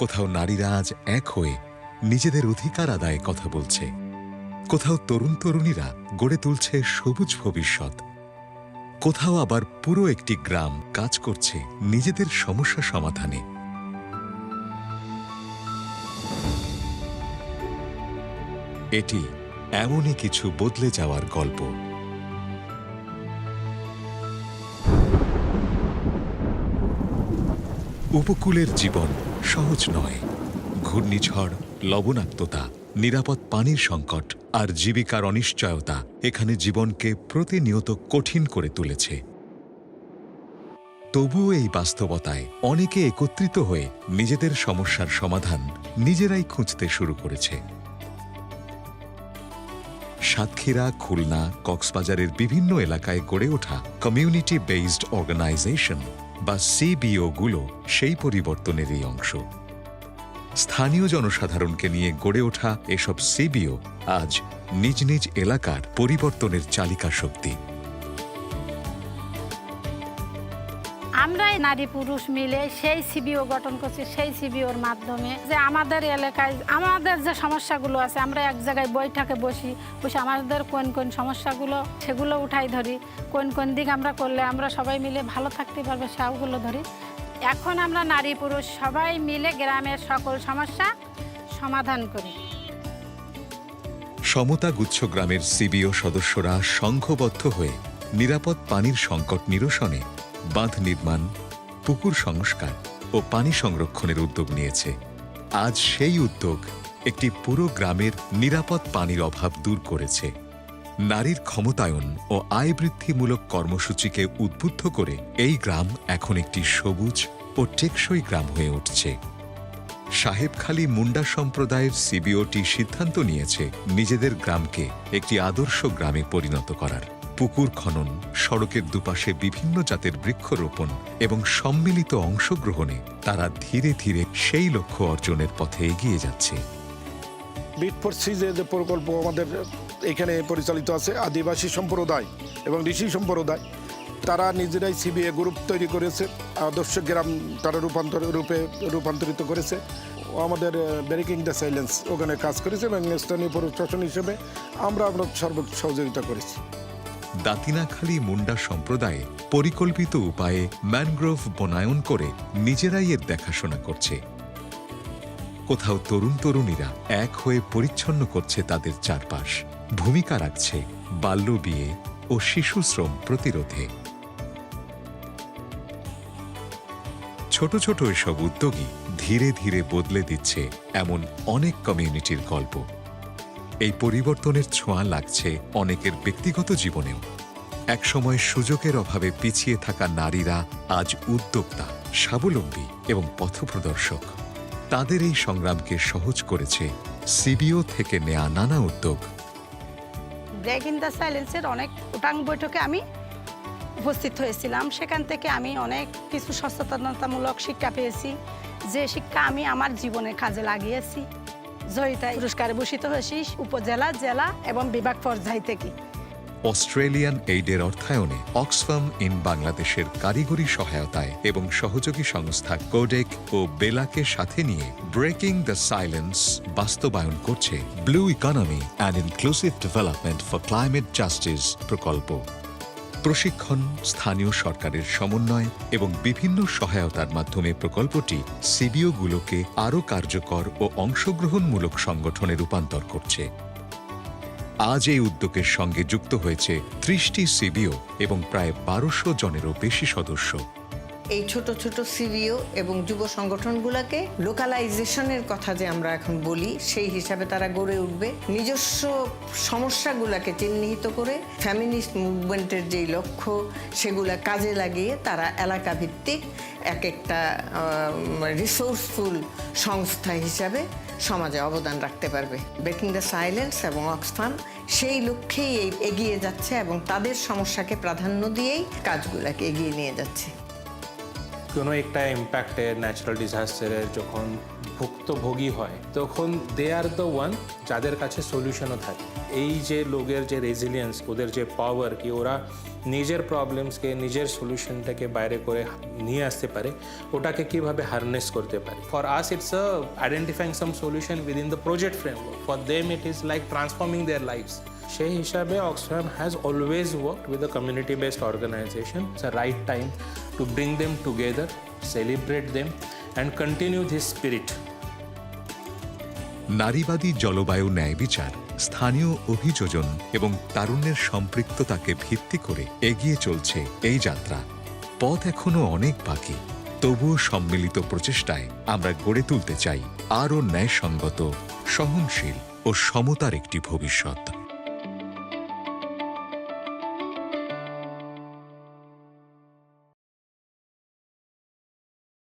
কোথাও নারীরা আজ এক হয়ে নিজেদের অধিকার আদায়ে কথা বলছে, কোথাও তরুণ তরুণীরা গড়ে তুলছে সবুজ ভবিষ্যৎ, কোথাও আবার পুরো একটি গ্রাম কাজ করছে নিজেদের সমস্যা সমাধানে। এটি এমনই কিছু বদলে যাওয়ার গল্প। উপকূলের জীবন সহজ নয়। ঘূর্ণিঝড়, লবণাক্ততা, নিরাপদ পানির সংকট আর জীবিকার অনিশ্চয়তা এখানে জীবনকে প্রতিনিয়ত কঠিন করে তুলেছে। তবুও এই বাস্তবতায় অনেকে একত্রিত হয়ে নিজেদের সমস্যার সমাধান নিজেরাই খুঁজতে শুরু করেছে। সাতক্ষীরা, খুলনা, কক্সবাজারের বিভিন্ন এলাকায় গড়ে ওঠা কমিউনিটি বেসড অর্গানাইজেশন বা সিবিও গুলো সেই পরিবর্তনেরই অংশ। স্থানীয় জনসাধারণকে নিয়ে গড়ে ওঠা এসব সিবিও আজ নিজ নিজ এলাকার পরিবর্তনের চালিকা শক্তি। আমরা নারী পুরুষ মিলে সেই সিবিও গঠন করছি। সেই সিবিওর মাধ্যমে যে আমাদের এলাকায় আমাদের যে সমস্যাগুলো আছে, আমরা এক জায়গায় বৈঠকে বসে আমাদের কোন কোন সমস্যাগুলো সেগুলো উঠাই ধরি, কোন কোন দিক আমরা করলে আমরা সবাই মিলে ভালো থাকতে পারবে সেগুলো ধরি। এখন আমরা নারী পুরুষ সবাই মিলে গ্রামের সকল সমস্যা সমাধান করি। সমতা গুচ্ছ গ্রামের সিবিও সদস্যরা সংঘবদ্ধ হয়ে নিরাপদ পানির সংকট নিরসনে বাঁধ নির্মাণ, পুকুর সংস্কার ও পানি সংরক্ষণের উদ্যোগ নিয়েছে। আজ সেই উদ্যোগ একটি পুরো গ্রামের নিরাপদ পানির অভাব দূর করেছে। নারীর ক্ষমতায়ন ও আয় বৃদ্ধিমূলক কর্মসূচিকে উদ্বুদ্ধ করে এই গ্রাম এখন একটি সবুজ ও টেকসই গ্রাম হয়ে উঠছে। সাহেবখালী মুন্ডা সম্প্রদায়ের সিবিওটি সিদ্ধান্ত নিয়েছে নিজেদের গ্রামকে একটি আদর্শ গ্রামে পরিণত করার। পুকুর খনন, সড়কের দুপাশে বিভিন্ন জাতের বৃক্ষরোপণ এবং সম্মিলিত অংশগ্রহণে তারা ধীরে ধীরে সেই লক্ষ্য অর্জনের পথে এগিয়ে যাচ্ছে। বিট ফর সিজে যে প্রকল্প আমাদের এখানে পরিচালিত আছে, আদিবাসী সম্প্রদায় এবং ঋষি সম্প্রদায় তারা নিজেরাই সিবিএ গ্রুপ তৈরি করেছে, আদর্শ গ্রাম তারা রূপান্তরিত করেছে। আমাদের ব্রেকিং দ্য সাইলেন্স ওখানে কাজ করেছে এবং স্থানীয় প্রশাসন হিসেবে আমরা সর্বোচ্চ সহযোগিতা করেছি। দাতিনাখালী মুন্ডা সম্প্রদায়ে পরিকল্পিত উপায়ে ম্যানগ্রোভ বনায়ন করে নিজেরাই এর দেখাশোনা করছে। কোথাও তরুণ তরুণীরা এক হয়ে পরিচ্ছন্ন করছে তাদের চারপাশ, ভূমিকা রাখছে বাল্যবিয়ে ও শিশু শ্রম প্রতিরোধে। ছোট ছোট এসব উদ্যোগই ধীরে ধীরে বদলে দিচ্ছে এমন অনেক কমিউনিটির গল্প। এই পরিবর্তনের ছোঁয়া লাগছে অনেকের ব্যক্তিগত জীবনেও। একসময় সুযোগের অভাবে পিছিয়ে থাকা নারীরা আজ উদ্যোক্তা, স্বাবলম্বী এবং পথপ্রদর্শক। তাদের এই সংগ্রামকে সহজ করেছে সিবিও থেকে নেয়া নানা উদ্যোগ। ব্রেকিং দ্য সাইলেন্সের অনেক উটাং বৈঠকে আমি উপস্থিত হয়েছিলাম। সেখান থেকে আমি অনেক কিছু সচেতনতামূলক শিক্ষা পেয়েছি, যে শিক্ষা আমি আমার জীবনে কাজে লাগিয়েছি। জয়িতা পুরস্কারে ভূষিত হয়েছি উপজেলা, জেলা এবং বিভাগ পর্যায় থেকে। অস্ট্রেলিয়ান এইডের অর্থায়নে অক্সফাম ইন বাংলাদেশের কারিগরি সহায়তায় এবং সহযোগী সংস্থা কোডেক ও বেলাকে সাথে নিয়ে ব্রেকিং দ্য সাইলেন্স বাস্তবায়ন করছে blue economy and inclusive development for climate justice প্রকল্প। প্রশিক্ষণ, স্থানীয় সরকারের সমন্বয় এবং বিভিন্ন সহায়তার মাধ্যমে প্রকল্পটি সিবিওগুলোকে আরও কার্যকর ও অংশগ্রহণমূলক সংগঠনে রূপান্তর করছে। আজ এই উদ্যোগের সঙ্গে যুক্ত হয়েছে ৩০টি সিবিও এবং প্রায় ১২০০ জনেরও বেশি সদস্য। এই ছোট ছোট সিবিও এবং যুব সংগঠনগুলোকে লোকালাইজেশনের কথা যে আমরা এখন বলি, সেই হিসাবে তারা গড়ে উঠবে। নিজস্ব সমস্যাগুলোকে চিহ্নিত করে ফেমিনিস্ট মুভমেন্টের যেই লক্ষ্য সেগুলা কাজে লাগিয়ে তারা এলাকা ভিত্তিক এক একটা রিসোর্সফুল সংস্থা হিসাবে সমাজে অবদান রাখতে পারবে। ব্রেকিং দ্য সাইলেন্স এবং অক্সফাম সেই লক্ষ্যেই এগিয়ে যাচ্ছে এবং তাদের সমস্যাকে প্রাধান্য দিয়েই কাজগুলোকে এগিয়ে নিয়ে যাচ্ছে। কোনো একটা ইম্প্যাক্টের ন্যাচারাল ডিজাস্টারের যখন ভুক্তভোগী হয় তখন দে আর দ্য ওয়ান যাদের কাছে সলিউশনও থাকে। এই যে লোকের যে রেজিলিয়েন্স, ওদের যে পাওয়ার, কি ওরা নিজের প্রবলেমসকে, নিজের সলিউশনটাকে বাইরে করে নিয়ে আসতে পারে, ওটাকে কিভাবে হারনেস করতে পারে। For us it's identifying some solution within the project framework, for them it is like transforming their lives. সেই হিসাবে Oxfam has always worked with a community based organisation. It's a right time to bring them together, celebrate them and continue this spirit. নারীবাদী জলবায়ু ন্যায় বিচার, স্থানীয় অভিযোজন এবং তারুণ্যের সম্পৃক্ততাকে ভিত্তি করে এগিয়ে চলছে এই যাত্রা। পথ এখনো অনেক বাকি, তবুও সম্মিলিত প্রচেষ্টায় আমরা গড়ে তুলতে চাই আরও ন্যায়সঙ্গত, সহনশীল ও সমতার একটি ভবিষ্যৎ।